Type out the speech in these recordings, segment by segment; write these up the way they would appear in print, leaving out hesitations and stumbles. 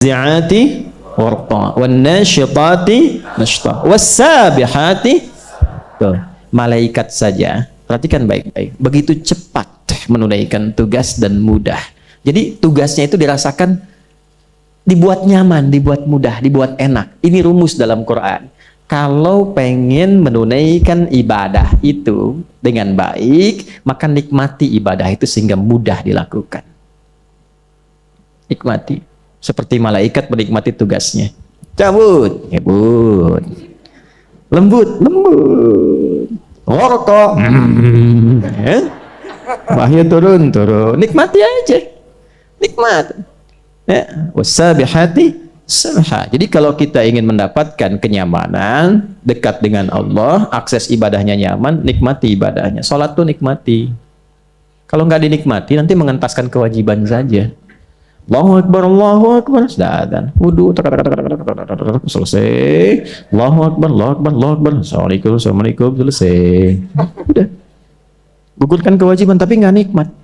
zi'ati warta wan nasyitati nashta was-sabihati. Tuh, malaikat saja, perhatikan baik-baik, begitu cepat menunaikan tugas dan mudah. Jadi tugasnya itu dirasakan dibuat nyaman, dibuat mudah, dibuat enak. Ini rumus dalam Quran. Kalau pengen menunaikan ibadah itu dengan baik, maka nikmati ibadah itu sehingga mudah dilakukan. Nikmati. Seperti malaikat menikmati tugasnya. Cabut, cabut. Lembut, lembut. Ngorok, wahyu turun, turun. Nikmati aja. Nikmat. Ya, wasabihati sabha. Jadi kalau kita ingin mendapatkan kenyamanan, dekat dengan Allah, akses ibadahnya nyaman, nikmati ibadahnya. Salat tuh nikmati. Kalau nggak dinikmati, nanti mengentaskan kewajiban saja. Allahu Akbar, sudah adzan. Wudu, selesai. Allahu Akbar, Assalamualaikum, selesai. Udah. Gugurkan kewajiban, tapi nggak nikmat.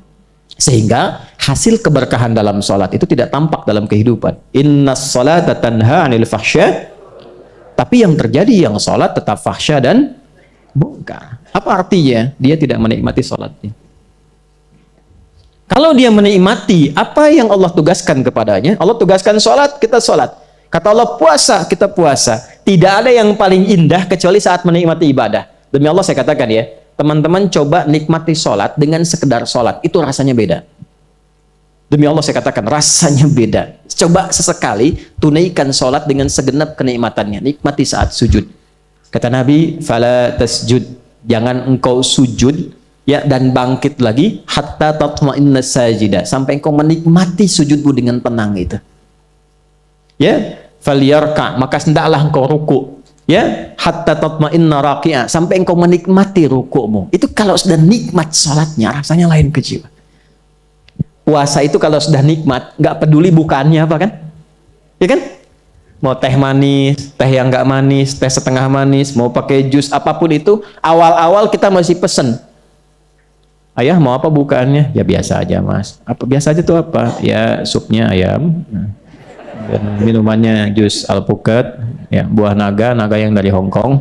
Sehingga hasil keberkahan dalam sholat itu tidak tampak dalam kehidupan. Innas sholata tanha 'anil fahsya. Tapi yang terjadi, yang sholat tetap fahsya dan munkar. Apa artinya? Dia tidak menikmati sholatnya. Kalau dia menikmati apa yang Allah tugaskan kepadanya, Allah tugaskan sholat, kita sholat. Kata Allah puasa, kita puasa. Tidak ada yang paling indah kecuali saat menikmati ibadah. Demi Allah saya katakan ya, teman-teman coba nikmati sholat dengan sekedar sholat. Itu rasanya beda. Demi Allah saya katakan, rasanya beda. Coba sesekali tunaikan sholat dengan segenap kenikmatannya. Nikmati saat sujud. Kata Nabi, fala tasjud. Jangan engkau sujud, ya, dan bangkit lagi hatta tatma'inna sajidah, sampai engkau menikmati sujudmu dengan tenang itu. Ya, falyarka, maka hendaklah engkau ruku. Ya, hatta tatma'inna raqi'a, sampai engkau menikmati ruku'mu. Itu kalau sudah nikmat salatnya, rasanya lain ke jiwa. Puasa itu kalau sudah nikmat, nggak peduli bukaannya apa kan? Ya kan? Mau teh manis, teh yang nggak manis, teh setengah manis, mau pakai jus, apapun itu, awal-awal kita masih pesen. Ayah mau apa bukaannya? Ya biasa aja mas. Apa biasa aja tuh apa? Ya supnya ayam, dan minumannya jus alpukat, ya buah naga, naga yang dari Hong Kong.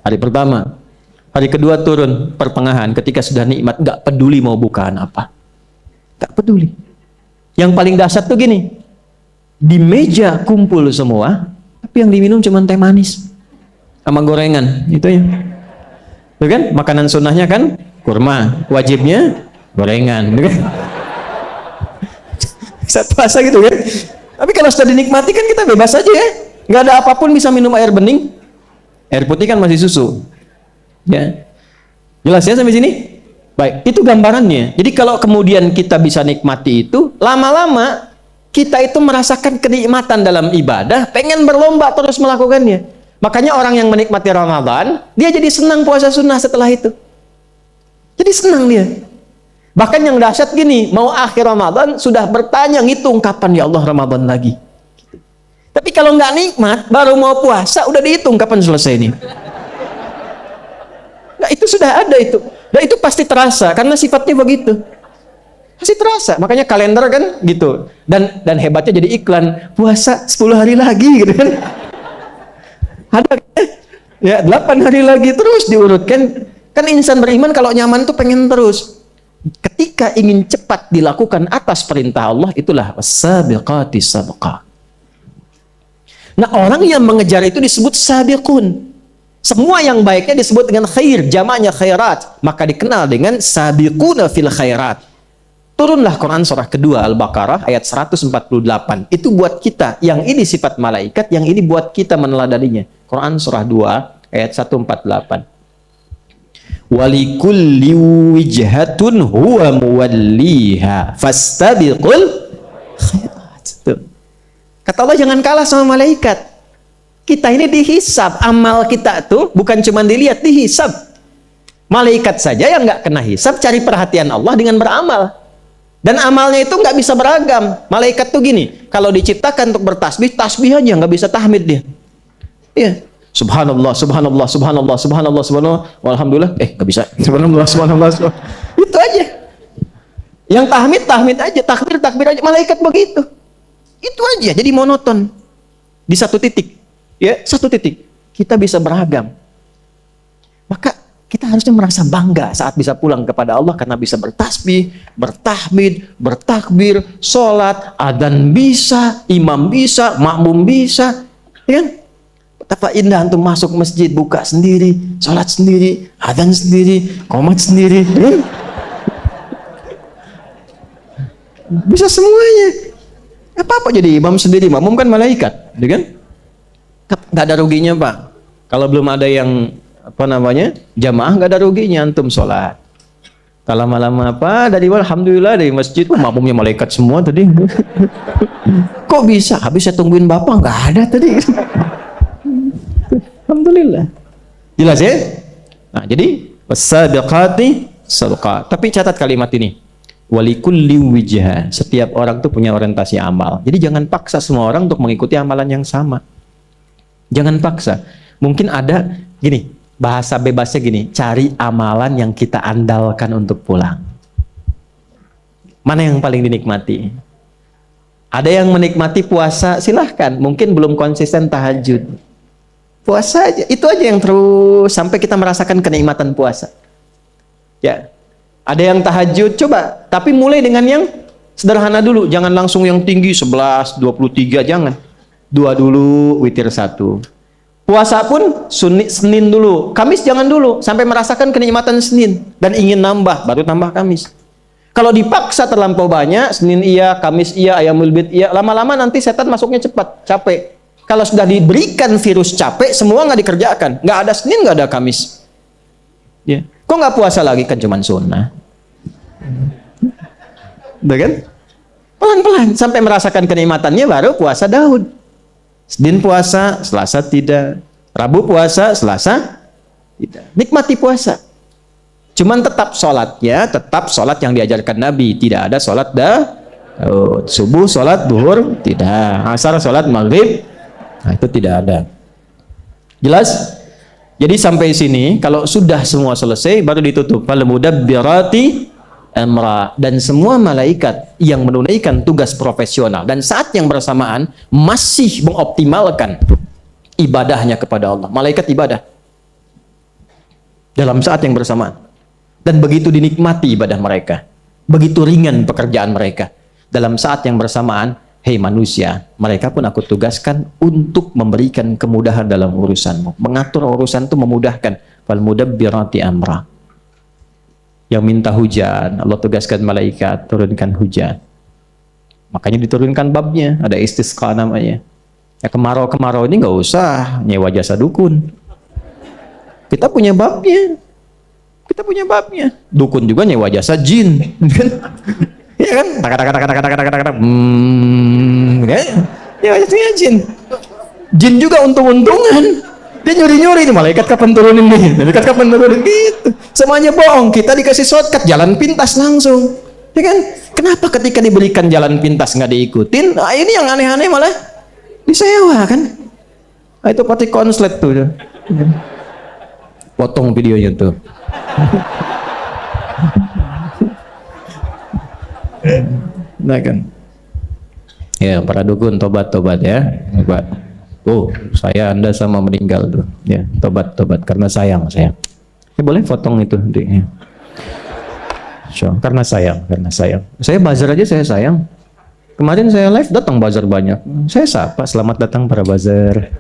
Hari pertama, hari kedua turun pertengahan, ketika sudah nikmat, nggak peduli mau bukaan apa, nggak peduli. Yang paling dahsyat tuh gini, di meja kumpul semua, tapi yang diminum cuma teh manis sama gorengan, itu ya. Itu kan makanan sunnahnya kan kurma, wajibnya gorengan, gitu kan? Saat puasa gitu kan. Tapi kalau sudah dinikmati kan kita bebas aja ya, nggak ada apapun, bisa minum air bening, air putih kan masih susu, ya. Jelas ya sampai sini? Baik, itu gambarannya. Jadi kalau kemudian kita bisa nikmati itu, lama-lama kita itu merasakan kenikmatan dalam ibadah, pengen berlomba terus melakukannya. Makanya orang yang menikmati Ramadan, dia jadi senang puasa sunnah setelah itu. Jadi senang dia. Bahkan yang dahsyat gini, mau akhir Ramadan sudah bertanya, ngitung kapan ya Allah Ramadan lagi. Tapi kalau nggak nikmat, baru mau puasa udah dihitung kapan selesai ini. Nah, itu sudah ada itu. Dan itu pasti terasa karena sifatnya begitu. Pasti terasa. Makanya kalender kan gitu. Dan hebatnya jadi iklan, puasa 10 hari lagi gitu kan. Ada ya 8 hari lagi, terus diurutkan. Kan insan beriman kalau nyaman tuh pengen terus. Ketika ingin cepat dilakukan atas perintah Allah, itulah wasabiqati sabqa. Nah, orang yang mengejar itu disebut sabiqun. Semua yang baiknya disebut dengan khair, jamaknya khairat, maka dikenal dengan sabiquna fil khairat. Turunlah Quran surah kedua Al-Baqarah ayat 148. Itu buat kita, yang ini sifat malaikat, yang ini buat kita meneladaninya. Quran surah 2 ayat 148. Walikulli wijhatun huwa muwalliha fastabiqul khairat. Kata Allah, jangan kalah sama malaikat. Kita ini dihisab, amal kita tuh bukan cuma dilihat, dihisab. Malaikat saja yang nggak kena hisab cari perhatian Allah dengan beramal. Dan amalnya itu nggak bisa beragam. Malaikat tuh gini, kalau diciptakan untuk bertasbih, tasbih aja, nggak bisa tahmid dia. Iya. Subhanallah, subhanallah, subhanallah, subhanallah, subhanallah, alhamdulillah, nggak bisa. Subhanallah, subhanallah, subhanallah. Itu aja. Yang tahmid, tahmid aja, takbir, takbir aja. Malaikat begitu. Itu aja, jadi monoton. Di satu titik, ya, satu titik. Kita bisa beragam. Maka kita harusnya merasa bangga saat bisa pulang kepada Allah karena bisa bertasbih, bertahmid, bertakbir, sholat, adzan bisa, imam bisa, makmum bisa, ya kan? Betapa indah untuk masuk masjid, buka sendiri, sholat sendiri, adzan sendiri, qomat sendiri, ya? Bisa semuanya. Apa-apa jadi imam sendiri, makmum kan malaikat, ya kan? Nggak ada ruginya, Pak. Kalau belum ada yang jamaah, nggak ada ruginya antum sholat. Kalau lama-lama alhamdulillah dari masjid, makmumnya malaikat semua tadi. Kok bisa? Habis saya tungguin bapak, nggak ada tadi. Alhamdulillah. Jelas ya? Nah, jadi wasabiqati sabqa. Tapi catat kalimat ini. Walikulli wijha. Setiap orang tuh punya orientasi amal. Jadi jangan paksa semua orang untuk mengikuti amalan yang sama. Jangan paksa. Mungkin ada gini, bahasa bebasnya gini, cari amalan yang kita andalkan untuk pulang. Mana yang paling dinikmati? Ada yang menikmati puasa, silahkan. Mungkin belum konsisten tahajud. Puasa aja, itu aja yang terus sampai kita merasakan kenikmatan puasa. Ya. Ada yang tahajud, coba. Tapi mulai dengan yang sederhana dulu. Jangan langsung yang tinggi, 11, 23, jangan. 2 dulu, witir 1. Puasa pun Senin dulu. Kamis jangan dulu. Sampai merasakan kenikmatan Senin. Dan ingin nambah, baru tambah Kamis. Kalau dipaksa terlampau banyak, Senin iya, Kamis iya, Ayamul Bid iya. Lama-lama nanti setan masuknya cepat, capek. Kalau sudah diberikan virus capek, semua nggak dikerjakan. Nggak ada Senin, nggak ada Kamis. Ya. Kok nggak puasa lagi? Kan cuman sunnah. Udah kan? Pelan-pelan sampai merasakan kenikmatannya baru puasa Daud. Senin puasa, Selasa tidak. Rabu puasa, Selasa tidak. Nikmati puasa. Cuman tetap sholatnya, tetap sholat yang diajarkan Nabi. Tidak ada sholat subuh, sholat duhur, tidak. Asar, sholat maghrib, nah itu tidak ada. Jelas? Jadi sampai sini, kalau sudah semua selesai, baru ditutup. Fal mudabbirati amra. Dan semua malaikat yang menunaikan tugas profesional dan saat yang bersamaan masih mengoptimalkan ibadahnya kepada Allah. Malaikat ibadah dalam saat yang bersamaan. Dan begitu dinikmati ibadah mereka. Begitu ringan pekerjaan mereka. Dalam saat yang bersamaan, hei manusia, mereka pun aku tugaskan untuk memberikan kemudahan dalam urusanmu. Mengatur urusan itu memudahkan. Fal mudabbirati amra. Yang minta hujan, Allah tugaskan malaikat turunkan hujan. Makanya diturunkan babnya, ada istisqa namanya. Ya kemarau-kemarau ini nggak usah nyewa jasa dukun. Kita punya babnya. Kita punya babnya. Dukun juga nyewa jasa jin. Ya kan? Ya jasa jin. Jin juga untung-untungan. Dia nyuri-nyuri, malaikat kapan turunin nih? Malaikat kapan turunin gitu. Semuanya bohong. Kita dikasih shortcut, jalan pintas langsung. Ya kan? Kenapa ketika diberikan jalan pintas nggak diikutin? Nah, ini yang aneh-aneh malah disewa kan? Nah, itu pasti konslet tuh. Potong videonya tuh. Nah kan? Ya, para dukun tobat-tobat ya. Tobat. Oh, Anda sama meninggal tuh. Ya, tobat karena sayang. Ya, boleh potong itu ya. Karena sayang. Saya bazar aja saya sayang. Kemarin saya live datang bazar banyak. Saya sapa, selamat datang para bazar.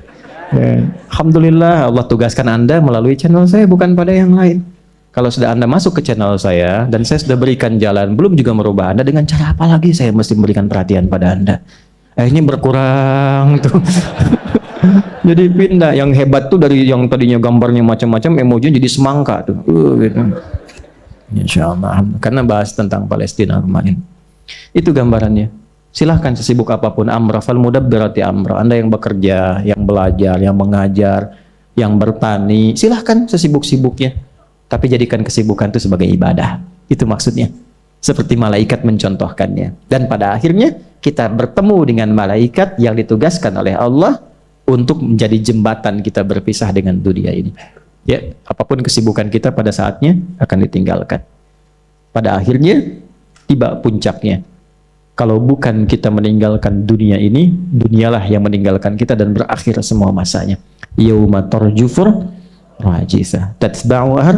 Ya. Alhamdulillah Allah tugaskan Anda melalui channel saya, bukan pada yang lain. Kalau sudah Anda masuk ke channel saya dan saya sudah berikan jalan, belum juga merubah Anda, dengan cara apa lagi saya mesti memberikan perhatian pada Anda? Akhirnya berkurang tuh. Jadi pindah. Yang hebat tuh dari yang tadinya gambarnya macam-macam, emoji jadi semangka tuh. Gitu. Insyaallah. Karena bahas tentang Palestina kemarin. Itu gambarannya. Silahkan sesibuk apapun. Amra fal mudabbirati amra. Anda yang bekerja, yang belajar, yang mengajar, yang bertani, silahkan sesibuk-sibuknya. Tapi jadikan kesibukan itu sebagai ibadah. Itu maksudnya. Seperti malaikat mencontohkannya. Dan pada akhirnya kita bertemu dengan malaikat yang ditugaskan oleh Allah untuk menjadi jembatan kita berpisah dengan dunia ini. Ya, apapun kesibukan kita pada saatnya akan ditinggalkan. Pada akhirnya tiba puncaknya. Kalau bukan kita meninggalkan dunia ini, dunialah yang meninggalkan kita dan berakhir semua masanya. Yauma tarjufur rajisa tatba'uha